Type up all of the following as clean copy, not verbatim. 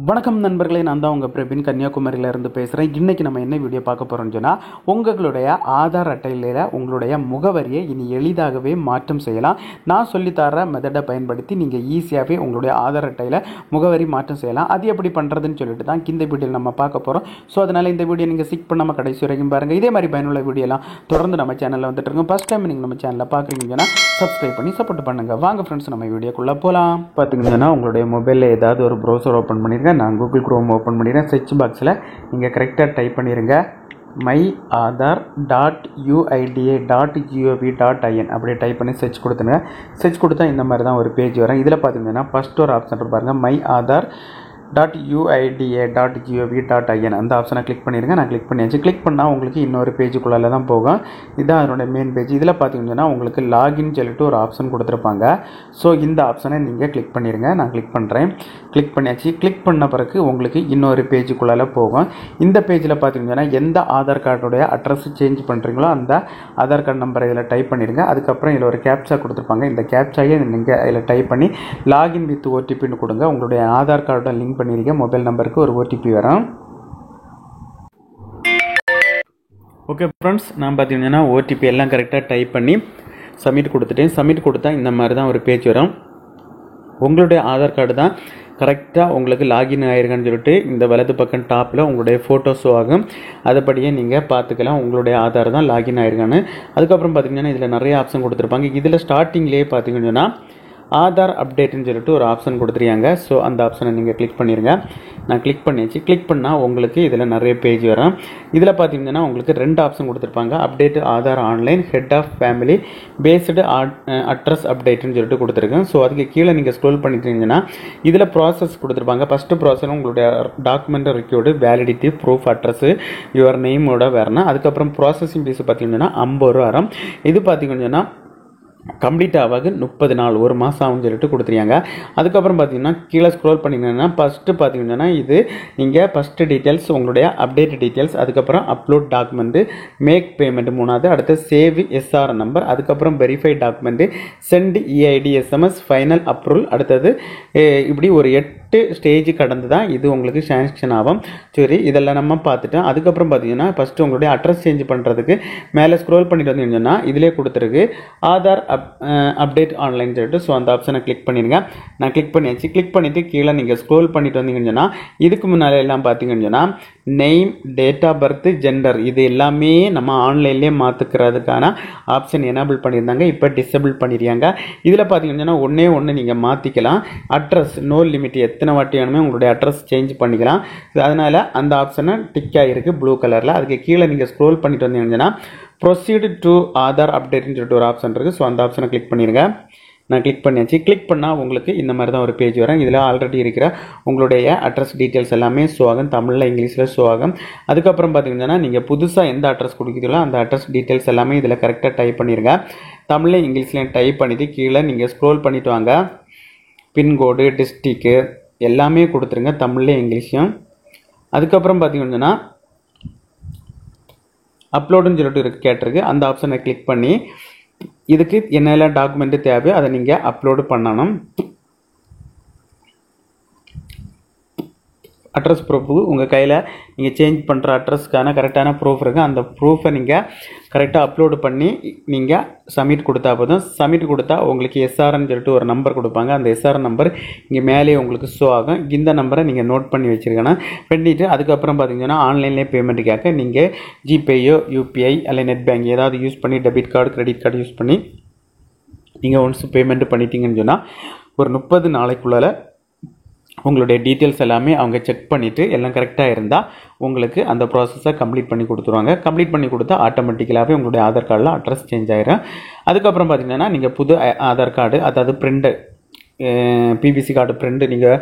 வணக்கம் நண்பர்களே, நான் தான் உங்கள் பிரபின் கன்னியாகுமரியிலேருந்து பேசுகிறேன். இன்றைக்கி நம்ம என்ன வீடியோ பார்க்க போகிறோம்னு சொன்னால், உங்களுடைய ஆதார் அட்டையில் உங்களுடைய முகவரியை இனி எளிதாகவே மாற்றம் செய்யலாம். நான் சொல்லித்தர மெத்தடை பயன்படுத்தி நீங்கள் ஈஸியாகவே உங்களுடைய ஆதார் அட்டையில் முகவரி மாற்றம் செய்யலாம். அது எப்படி பண்ணுறதுன்னு சொல்லிட்டு தான் இந்த வீடியோவில் நம்ம பார்க்க போகிறோம். ஸோ அதனால் இந்த வீடியோ நீங்கள் ஸ்கிப் பண்ணாமல் கடைசி வரைக்கும் பாருங்கள். இதே மாதிரி பயனுள்ள வீடியோலாம் தொடர்ந்து நம்ம சேனலில் வந்துட்டு இருக்கோம். ஃபஸ்ட் டைம் நீங்கள் நம்ம சேனலில் பார்க்குறீங்கன்னா சப்ஸ்கிரைப் பண்ணி சப்போர்ட் பண்ணுங்கள். வாங்க ஃப்ரெண்ட்ஸ், நம்ம வீடியோக்குள்ளே போகலாம். பார்த்தீங்கன்னா உங்களுடைய மொபைலில் ஏதாவது ஒரு ப்ரௌசர் ஓப்பன் பண்ணிடுங்க. நான் கூகுள் குரோம் ஓப்பன் பண்ணிடுறேன். சர்ச் பாக்ஸில் நீங்கள் கரெக்டாக டைப் பண்ணிடுங்க myAadhar.uida.gov.in அப்படியே டைப் பண்ணி சர்ச் கொடுத்துங்க. சர்ச் கொடுத்தா இந்த மாதிரி தான் ஒரு பேஜ் வரும். இதில் பார்த்தீங்கன்னா ஃபஸ்ட் ஒரு ஆப்ஷன் பாருங்கள், myAadhar.uida.gov.in அந்த ஆப்ஷனை கிளிக் பண்ணிடுங்க. நான் கிளிக் பண்ணியாச்சு. கிளிக் பண்ணால் உங்களுக்கு இன்னொரு பேஜுக்குள்ளே தான் போகும். இதுதான் அதனுடைய மெயின் பேஜ். இதில் பார்த்தீங்கன்னா உங்களுக்கு லாகின் சொல்லிட்டு ஒரு ஆப்ஷன் கொடுத்துருப்பாங்க. ஸோ இந்த ஆப்ஷனை நீங்கள் கிளிக் பண்ணிடுங்க. நான் கிளிக் பண்ணுறேன். கிளிக் பண்ணியாச்சு. கிளிக் பண்ண பிறகு உங்களுக்கு இன்னொரு பேஜுக்குள்ளே போகும். இந்த பேஜில் பார்த்தீங்கன்னா எந்த ஆதார் கார்டுடைய அட்ரஸ் சேஞ்ச் பண்ணுறீங்களோ அந்த ஆதார் கார்டு நம்பரை இதில் டைப் பண்ணிடுங்க. அதுக்கப்புறம் இதில் ஒரு கேப்சா கொடுத்துருப்பாங்க. இந்த கேப்சாயை நீங்கள் இதில் டைப் பண்ணி லாகின் வித் ஓடிபின்னு கொடுங்க. உங்களுடைய ஆதார் கார்டை லிங்க் பண்ணிருக்க மொபைல் நம்பருக்கு ஒரு ஓடிபி வரும். ஓகே ஃப்ரெண்ட்ஸ், நான் பார்த்தீங்கன்னா ஓடிபி எல்லாம் கரெக்டாக டைப் பண்ணி சப்மிட் கொடுத்துட்டேன். சப்மிட் கொடுத்தா இந்த மாதிரி தான் ஒரு பேஜ் வரும். உங்களுடைய ஆதார் கார்டு தான் கரெக்டாக உங்களுக்கு லாகின் ஆகிருக்கான்னு சொல்லிட்டு இந்த வலது பக்கம் டாப்பில் உங்களுடைய ஃபோட்டோ ஷோ ஆகும். அதுபடியே நீங்கள் பார்த்துக்கலாம் உங்களுடைய ஆதார் தான் லாகின் ஆகிருக்கான்னு. அதுக்கப்புறம் பார்த்தீங்கன்னா இதில் நிறைய ஆப்ஷன் கொடுத்துருப்பாங்க. இதில் ஸ்டார்டிங்லேயே பார்த்தீங்கன்னா ஆதார் அப்டேட்னு சொல்லிட்டு ஒரு ஆப்ஷன் கொடுத்துருக்காங்க. ஸோ அந்த ஆப்ஷனை நீங்கள் கிளிக் பண்ணிடுங்க. நான் கிளிக் பண்ணியாச்சு. கிளிக் பண்ணால் உங்களுக்கு இதில் நிறைய பேஜ் வரும். இதில் பார்த்தீங்கன்னா உங்களுக்கு ரெண்டு ஆப்ஷன் கொடுத்துருப்பாங்க. Update Aadhaar online head of family based address அப்டேட்னு சொல்லிட்டு கொடுத்துருக்கேன். ஸோ அதுக்கு கீழே நீங்கள் ஸ்க்ரோல் பண்ணிட்டீங்கன்னா இதில் ப்ராசஸ் கொடுத்துருப்பாங்க. ஃபஸ்ட்டு ப்ராசஸ் உங்களுடைய document required validity proof address your நேமோட வரணும். அதுக்கப்புறம் ப்ராசஸிங் ஃபீஸ் பார்த்தீங்கன்னா 50 ரூபா வரும். இது பார்த்தீங்கன்னா கம்ப்ளீட் ஆகாது 30 நாள், ஒரு மாதம் ஆகும்னு சொல்லிட்டு கொடுத்துருக்காங்க. அதுக்கப்புறம் பார்த்தீங்கன்னா கீழே ஸ்க்ரோல் பண்ணிங்கன்னா ஃபஸ்ட்டு பார்த்தீங்கன்னா இது நீங்கள் ஃபஸ்ட்டு டீட்டெயில்ஸ் உங்களுடைய அப்டேட் டீட்டெயில்ஸ், அதுக்கப்புறம் அப்லோட் டாக்குமெண்ட்டு, மேக் பேமெண்ட் மூணாவது, அடுத்து சேவ் எஸ்ஆர் நம்பர், அதுக்கப்புறம் verify document, send EID SMS, final approval, அடுத்தது இப்படி ஒரு 8 ஸ்டேஜ் கடந்து தான் இது உங்களுக்கு சாங்ஷன் ஆகும். சரி, இதெல்லாம் நம்ம பார்த்துட்டோம். அதுக்கப்புறம் பார்த்தீங்கன்னா ஃபஸ்ட்டு உங்களுடைய அட்ரஸ் சேஞ்ச் பண்ணுறதுக்கு மேலே ஸ்க்ரோல் பண்ணிட்டு வந்தீங்கன்னா இதிலே கொடுத்துருக்கு ஆதார் அப்டேட் ஆன்லைன் சொல்லிட்டு. ஸோ அந்த ஆப்ஷனை கிளிக் பண்ணிடுங்க. நான் கிளிக் பண்ணியாச்சு. கிளிக் பண்ணிவிட்டு கீழே நீங்கள் ஸ்க்ரோல் பண்ணிட்டு வந்தீங்கன்னா இதுக்கு முன்னாலே எல்லாம் பார்த்தீங்கன்னா name, date of birth, gender இது எல்லாமே நம்ம ஆன்லைன்லேயே மாற்றிக்கிறதுக்கான ஆப்ஷன் எனேபிள் பண்ணியிருந்தாங்க. இப்போ டிசேபிள் பண்ணிடுறாங்க. இதில் பார்த்தீங்கன்னா ஒன்று நீங்கள் மாற்றிக்கலாம். அட்ரஸ் நோ லிமிட், எத்தனை வாட்டி வேணுமே உங்களுடைய அட்ரஸ் சேஞ்ச் பண்ணிக்கலாம். அதனால் அந்த ஆப்ஷனை டிக் ஆகிருக்கு ப்ளூ கலரில். அதுக்கு கீழே நீங்கள் ஸ்க்ரோல் பண்ணிட்டு வந்தீங்கன்னா ப்ரொசீட் டு ஆதார் அப்டேட்னு சொல்லிட்டு ஒரு ஆப்ஷன் இருக்குது. ஸோ அந்த ஆப்ஷனை கிளிக் பண்ணிடுங்க. நான் கிளிக் பண்ணியாச்சு. கிளிக் பண்ணால் உங்களுக்கு இந்த மாதிரி தான் ஒரு பேஜ் வரும். இதில் ஆல்ரெடி இருக்கிற உங்களுடைய அட்ரஸ் டீட்டெயில்ஸ் எல்லாமே ஷோ ஆகும். தமிழில் இங்கிலீஷில் ஷோ ஆகும். அதுக்கப்புறம் பார்த்தீங்கன்னா நீங்கள் புதுசாக எந்த அட்ரஸ் கொடுக்குறீங்களோ அந்த அட்ரஸ் டீட்டெயில்ஸ் எல்லாமே இதில் கரெக்டாக டைப் பண்ணிடுங்க. தமிழில் இங்கிலீஷ்லையும் டைப் பண்ணிவிட்டு கீழே நீங்கள் ஸ்க்ரோல் பண்ணிவிட்டு வாங்க. பின்கோடு, டிஸ்ட்ரிக்கு எல்லாமே கொடுத்துருங்க, தமிழ்லேயும் இங்கிலீஷும். அதுக்கப்புறம் பார்த்தீங்கன்னா அப்லோடுன்னு சொல்லிட்டு கேட்டிருக்கு. அந்த ஆப்ஷனை கிளிக் பண்ணி இதுக்கு என்னெல்லாம் டாக்குமெண்ட்டு தேவையோ அதை நீங்கள் அப்லோடு பண்ணணும். அட்ரஸ் ப்ரூஃபு உங்கள் கையில் நீங்கள் சேஞ்ச் பண்ணுற அட்ரஸ்க்கான கரெக்டான ப்ரூஃப் இருக்குது. அந்த ப்ரூஃபை நீங்கள் கரெக்டாக அப்லோடு பண்ணி நீங்கள் சப்மிட் கொடுத்தா போதும். சப்மிட் கொடுத்தா உங்களுக்கு எஸ்ஆர்ன்னு சொல்லிட்டு ஒரு நம்பர் கொடுப்பாங்க. அந்த எஸ்ஆர் நம்பர் இங்கே மேலே உங்களுக்கு ஷோ ஆகும். இந்த நம்பரை நீங்கள் நோட் பண்ணி வச்சுருக்கணும். பண்ணிவிட்டு அதுக்கப்புறம் பார்த்தீங்கன்னா ஆன்லைன்லேயே பேமெண்ட் கேட்க நீங்கள் ஜிபேயோ, யூபிஐ அல்ல நெட் பேங்க் ஏதாவது யூஸ் பண்ணி debit card, credit card use பண்ணி நீங்கள் ஒன்ஸ் பேமெண்ட் பண்ணிட்டீங்கன்னு சொன்னால் ஒரு 30 நாளைக்குள்ளால் உங்களுடைய டீட்டெயில்ஸ் எல்லாமே அவங்க செக் பண்ணிவிட்டு எல்லாம் கரெக்டாக இருந்தால் உங்களுக்கு அந்த ப்ராசஸை கம்ப்ளீட் பண்ணி கொடுத்துருவாங்க. கம்ப்ளீட் பண்ணி கொடுத்தா ஆட்டோமேட்டிக்கலாகவே உங்களுடைய ஆதார் கார்டில் அட்ரஸ் சேஞ்ச் ஆகிடும். அதுக்கப்புறம் பார்த்தீங்கன்னா நீங்கள் புது ஆதார் கார்டு, அதாவது பிரிண்ட்டு பிபிசி கார்டு பிரிண்ட் நீங்கள்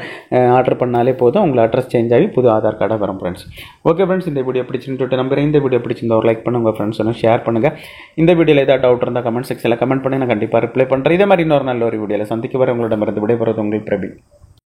ஆர்டர் பண்ணாலே போதும், உங்களை அட்ரஸ் சேஞ்ச் ஆகி புது ஆதார் கார்டாக வரும் ஃப்ரெண்ட்ஸ். ஓகே ஃப்ரெண்ட்ஸ், இந்த வீடியோ பிடிச்சின்னு நம்புறேன். இந்த வீடியோ பிடிச்சிருந்தா ஒரு லைக் பண்ணுங்கள், உங்கள் ஃப்ரெண்ட்ஸ் ஷேர் பண்ணுங்கள். இந்த வீடியோவில் ஏதாவது டவுட் இருந்தால் கமெண்ட் செக்ஷனில் கமெண்ட் பண்ணி நான் கண்டிப்பாக ரிப்ளை பண்ணுறேன். இதே மாதிரி இன்னொரு நல்ல ஒரு வீடியோவில் சந்திக்க வர உங்களிடமிருந்து விடைபெறுவது உங்கள் பிரபி.